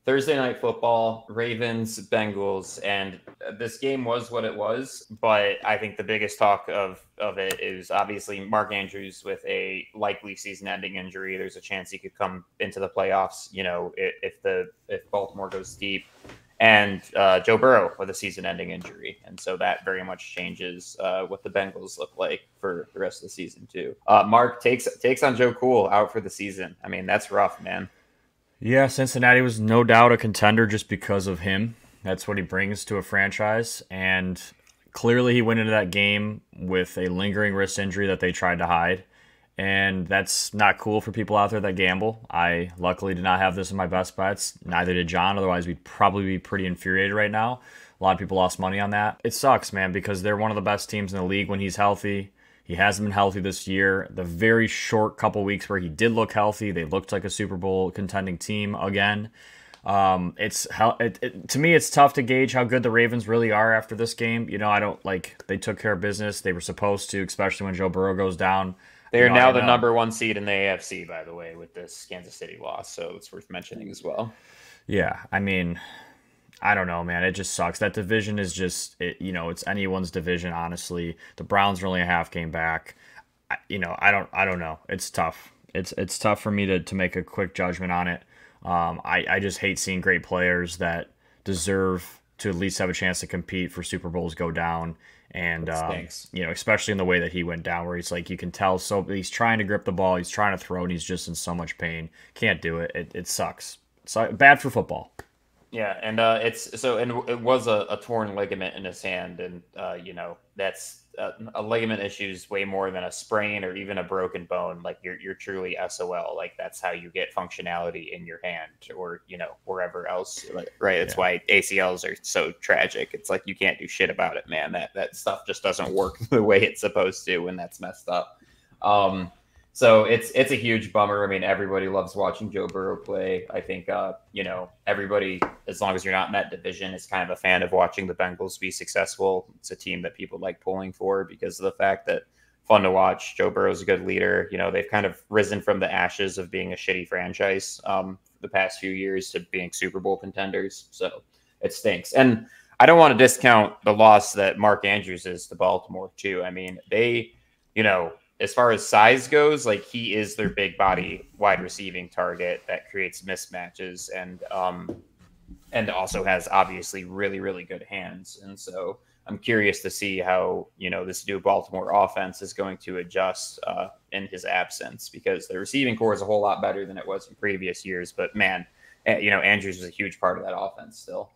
Thursday night football, Ravens, Bengals, and this game was what it was. But I think the biggest talk of it is obviously Mark Andrews with a likely season-ending injury. There's a chance he could come into the playoffs. If Baltimore goes deep, and Joe Burrow with a season-ending injury, and so that very much changes what the Bengals look like for the rest of the season too. Mark takes on Joe Cool out for the season. I mean, that's rough, man. Yeah, Cincinnati was no doubt a contender just because of him. That's what he brings to a franchise. And clearly, he went into that game with a lingering wrist injury that they tried to hide. And that's not cool for people out there that gamble. I luckily did not have this in my best bets. Neither did John. Otherwise, we'd probably be pretty infuriated right now. A lot of people lost money on that. It sucks, man, because they're one of the best teams in the league when he's healthy. He hasn't been healthy this year. The very short couple weeks where he did look healthy, they looked like a Super Bowl contending team again. To me, it's tough to gauge how good the Ravens really are after this game. I don't like they took care of business. They were supposed to, especially when Joe Burrow goes down. They are I now the know. number one seed in the AFC, by the way, with this Kansas City loss. So it's worth mentioning as well. Yeah, I mean, I don't know, man. It just sucks. That division is it's anyone's division, honestly. The Browns are only a half game back. I don't know. It's tough. It's tough for me to make a quick judgment on it. I just hate seeing great players that deserve to at least have a chance to compete for Super Bowls go down. And It stinks. especially in the way that he went down, where he's like, you can tell, so he's trying to grip the ball, he's trying to throw, and he's just in so much pain. Can't do it. It sucks. It's bad for football. Yeah, and it was a torn ligament in his hand, and that's a ligament issue is way more than a sprain or even a broken bone. Like you're truly SOL. Like that's how you get functionality in your hand or wherever else. Like, right? That's Yeah. why ACLs are so tragic. It's like you can't do shit about it, man. That stuff just doesn't work the way it's supposed to when that's messed up. So it's a huge bummer. I mean, everybody loves watching Joe Burrow play. I think everybody, as long as you're not in that division, is kind of a fan of watching the Bengals be successful. It's a team that people like pulling for because of the fact that fun to watch. Joe Burrow's a good leader. They've kind of risen from the ashes of being a shitty franchise the past few years to being Super Bowl contenders. So it stinks. And I don't want to discount the loss that Mark Andrews is to Baltimore too. I mean, you know, as far as size goes, like he is their big body wide receiving target that creates mismatches and also has obviously really, really good hands. And so I'm curious to see how, this new Baltimore offense is going to adjust in his absence because the receiving core is a whole lot better than it was in previous years. But man, Andrews was a huge part of that offense still.